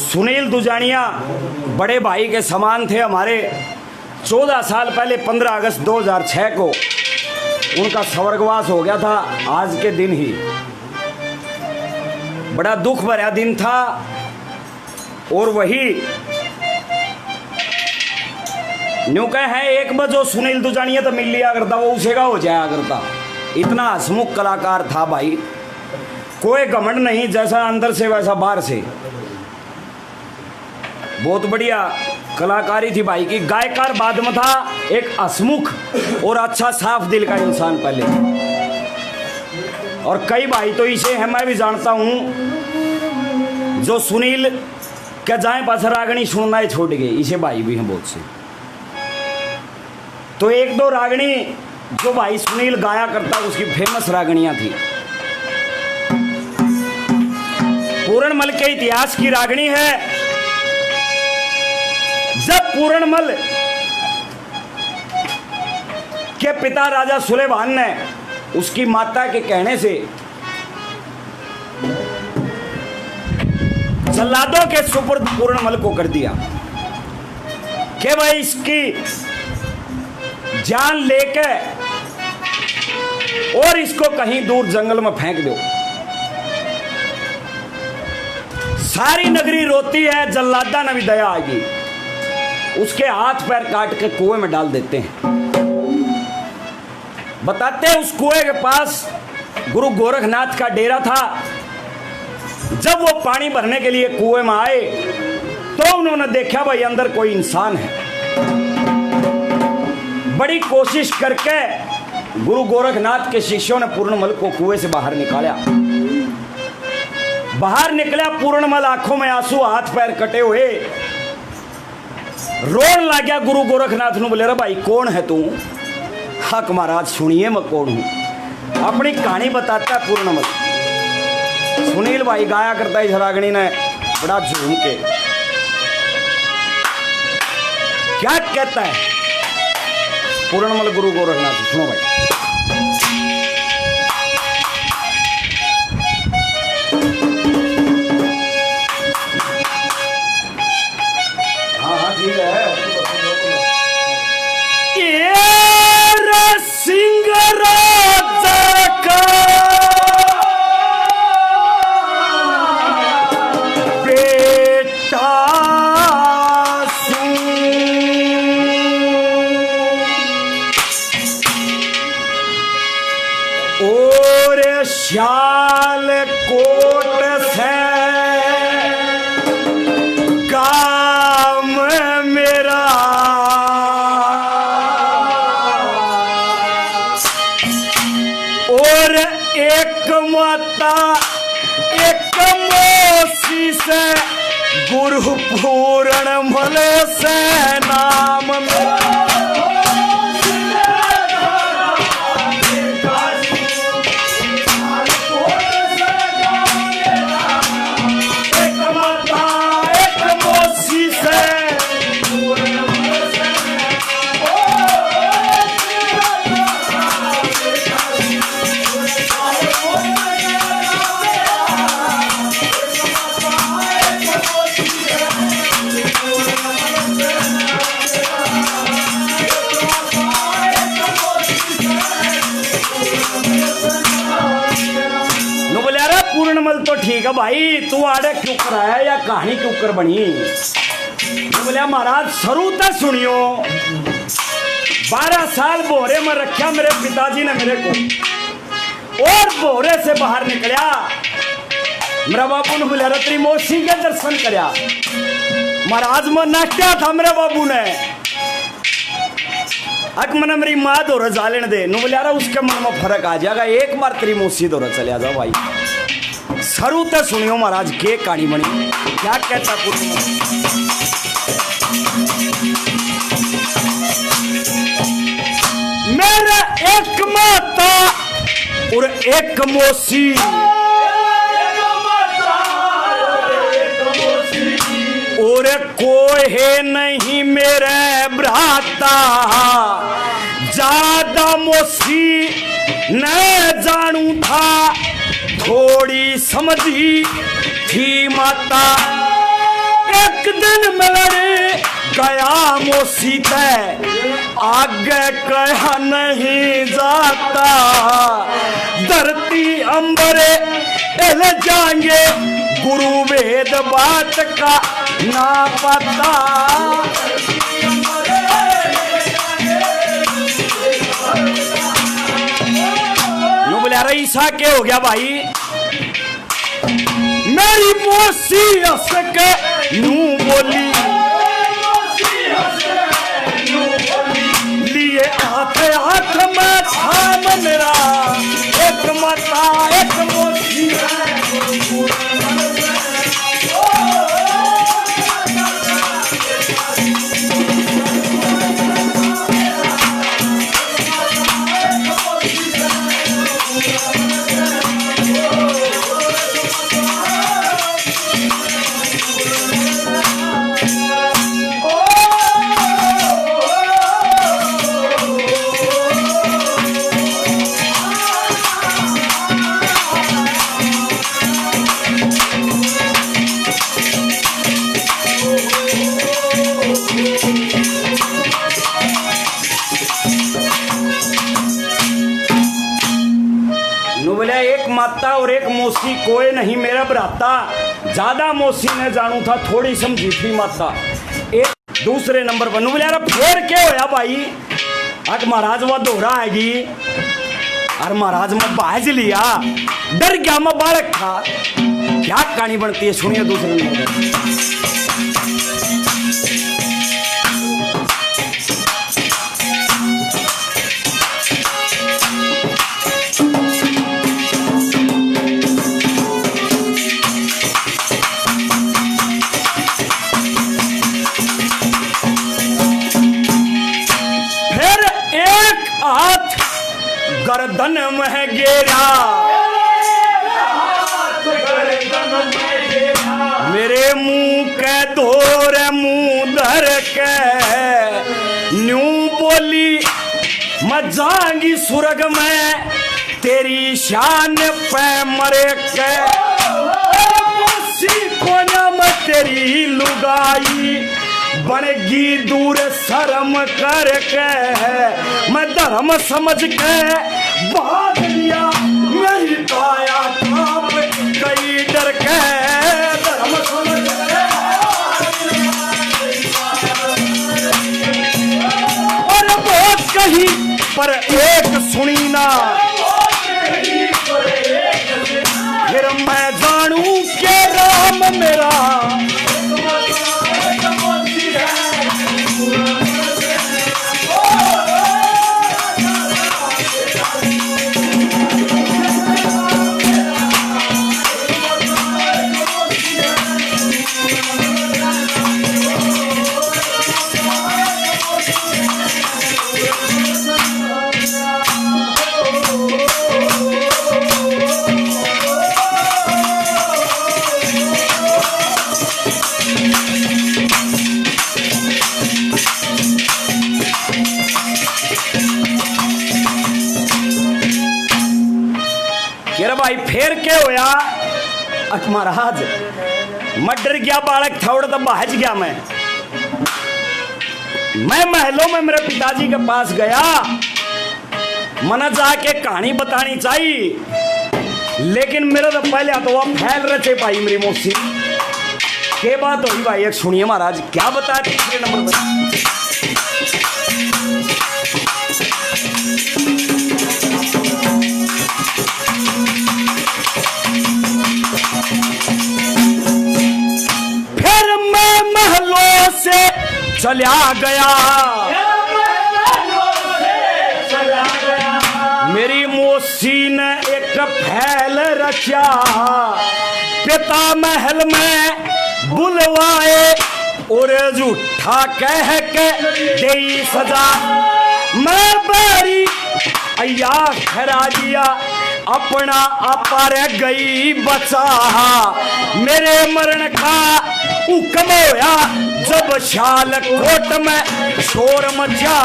सुनील दुजानिया बड़े भाई के समान थे हमारे। 14 साल पहले 15 अगस्त 2006 को उनका स्वर्गवास हो गया था। आज के दिन ही बड़ा दुख भरा दिन था। और वही न्यू कह है एक बजो सुनील दुजानिया तो मिल लिया करता, वो उसे का हो जाया करता। इतना हसमुख कलाकार था भाई, कोई घमंड नहीं, जैसा अंदर से वैसा बाहर से। बहुत बढ़िया कलाकारी थी भाई की। गायकार बाद में था, एक हसमुख और अच्छा साफ दिल का इंसान पहले। और कई भाई तो इसे है, मैं भी जानता हूं, जो सुनील के जाए पास रागनी सुनना ही छोड़ गए। इसे भाई भी हैं बहुत से। तो एक दो रागनी जो भाई सुनील गाया करता, उसकी फेमस रागनियां थी। पूरणमल के इतिहास की रागनी है। जब पूरणमल के पिता राजा सुलेमान ने उसकी माता के कहने से जल्लादों के सुपुर्द पूरणमल को कर दिया कि भाई इसकी जान लेके और इसको कहीं दूर जंगल में फेंक दो। सारी नगरी रोती है, जल्लादा ने भी दया आएगी, उसके हाथ पैर काट के कुएं में डाल देते हैं। बताते हैं उस कुएं के पास गुरु गोरखनाथ का डेरा था। जब वो पानी भरने के लिए कुएं में आए तो उन्होंने देखा भाई अंदर कोई इंसान है। बड़ी कोशिश करके गुरु गोरखनाथ के शिष्यों ने पूर्णमल को कुएं से बाहर निकाला। बाहर निकला पूर्णमल, आंखों में आंसू, हाथ पैर कटे हुए, रोन लग गया। गुरु गोरखनाथ ने बोले, रे भाई कौन है तू? हक महाराज सुनिए मैं कौन हूं। अपनी कहानी बताता है पूर्णमल। सुनील भाई गाया करता है इस रागनी ने बड़ा झूम के। क्या कहता है पूर्णमल गुरु गोरखनाथ? सुनो भाई। श्याल कोट से काम मेरा, और एक माता एक मोसी से गुरु पूरणमल से नाम मेरा। पूर्णमल तो ठीक है भाई, तू आड़े क्यों कराया या कहानी क्यों कर बनी? तो बोलिया महाराज शुरू तक सुनियो। 12 साल बोरे में रखा मेरे पिताजी ने मेरे को, और बोरे से बाहर निकलिया। मेरा बाबू ने बोलिया रत्री मोसी के दर्शन करया। महाराज में नाट्या था मेरे बाबू ने, अक मन मेरी माँ दौरा जा लेने दे। नु बोलिया उसके मन में फर्क आ जाएगा, एक बार तेरी मोसी दौरा चले जाओ भाई। सरू तो सुनियो महाराज के कहानी बनी। क्या कहता पूर्णमल? मेरा एक माता और एक मोसी, और कोई है नहीं मेरे भ्राता। ज्यादा मोसी न जानू था, थोड़ी समझी थी माता। एक दिन मिलने गया मोसी ते आगे कहा नहीं जाता धरती अंबरे एल जाएंगे गुरु वेद बात का ना पता यूं बोले अरे ईसा क्या हो गया भाई मेरी मोसी हंस के यूं बोली लिए हाथ हाथ में थाम मेरा एक माता एक मोसी माता और एक मौसी कोई नहीं मेरा भ्राता ज्यादा मौसी ने जानू था थोड़ी समझी थी माता एक दूसरे नंबर पर बोले यार फिर क्या होया भाई आज महाराज वह दोहरा आएगी और महाराज मैं बाज लिया डर गया मैं बालक था क्या कहानी बनती है सुनिए दूसरे नंबर गर्दन में गेरा मेरे मुंह के धोर मुंह धर के न्यू बोली मैं जाऊंगी स्वर्ग में तेरी शान पे मरे के कोना में तेरी लुगाई बनेगी दूर शर्म करके मैं धर्म समझ के भाग लिया मेरी काया कांप गई डर के धर्म समझ के और बहुत कही पर एक सुनी ना फिर मैं जानू के राम मेरा भाई फेर के होया महाराज मैं डर गया बालक थोड़ा तो बहज गया मैं महलों में मेरे पिताजी के पास गया मना जाके कहानी बतानी चाहिए लेकिन मेरा तो पहले तो वह फैल रचे पाई मेरी मौसी के बात होगी भाई एक सुनिए महाराज क्या बताया तीसरे नंबर पर चला गया मेरी मौसी ने एक फैल रचा पिता महल में बुलवाए और झूठा कह के दे सजा मैं बारी अया खरा दिया अपना अपर गई बचा मेरे मरण का हुक्म होया जब शाल कोट में शोर मचा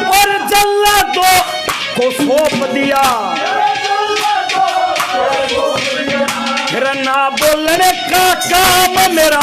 और जल्लादों को सौंप दिया ना बोलने का काम मेरा।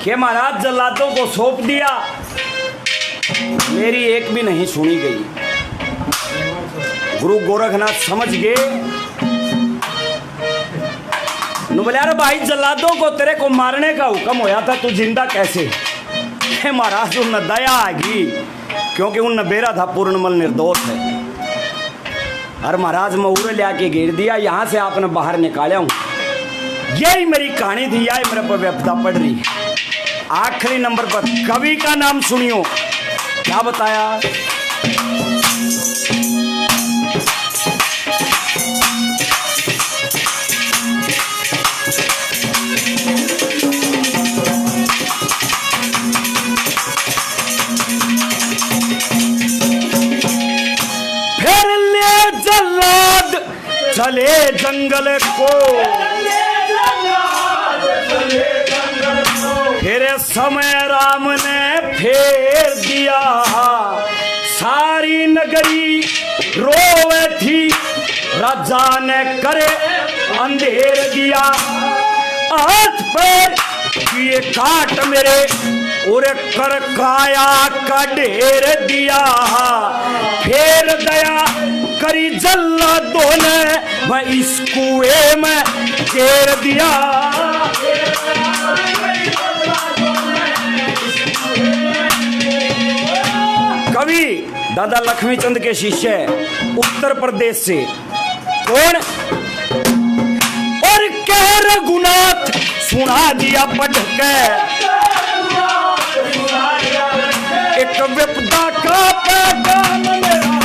कि महाराज जल्लादों को सौंप दिया, मेरी एक भी नहीं सुनी गई। गुरु गोरखनाथ समझ गए, बोले अरे भाई जल्लादों को तेरे को मारने का हुक्म होया था, तू जिंदा कैसे? महाराज उन दया आएगी, क्योंकि उन बेरा था पूर्णमल निर्दोष है। और महाराज मऊरे ले आके घेर दिया, यहाँ से आपने बाहर निकाला हूँ। यही मेरी कहानी थी, यही मेरे पर विपदा पड़ रही है। आखिरी नंबर पर कवि का नाम सुनियो, क्या बताया? फिर ले जल्लाद चले जंगल को, फिर समय राम ने फेर दिया, सारी नगरी रोवे थी, राजा ने करे अंधेर दिया। हाथ पैर किए काट मेरे और कर काया का ढेर दिया, फिर दया करी जल्लादों ने मैं इस कुएं में घेर दिया। कवि दादा लक्ष्मीचंद के शिष्य उत्तर प्रदेश से, कौन? और कह रघुनाथ सुना दिया पढ़ के, एक विपदा का पैगाम मेरा।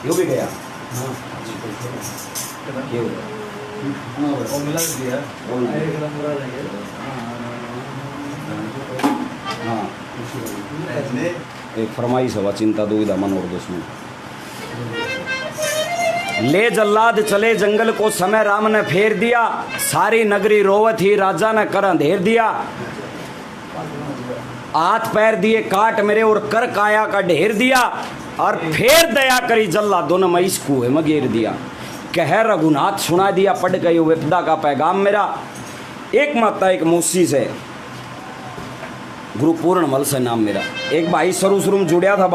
यो भी गया। एक फरमाइश हवा चिंता दुविधा मन और दुश्मन। ले जल्लाद चले जंगल को, समय राम ने फेर दिया, सारी नगरी रोवत ही, राजा ने कर अंधेर दिया। हाथ पैर दिए काट मेरे और कर काया का ढेर दिया, और फिर दया करी जल्लादों ने मैं इस कुएं में घेर दिया। कह रघुनाथ सुना दिया पढ़ गई विपदा का पैगाम मेरा। एक माता एक मौसी से, गुरु पूर्णमल से नाम मेरा। एक भाई शुरू में जुड़िया था।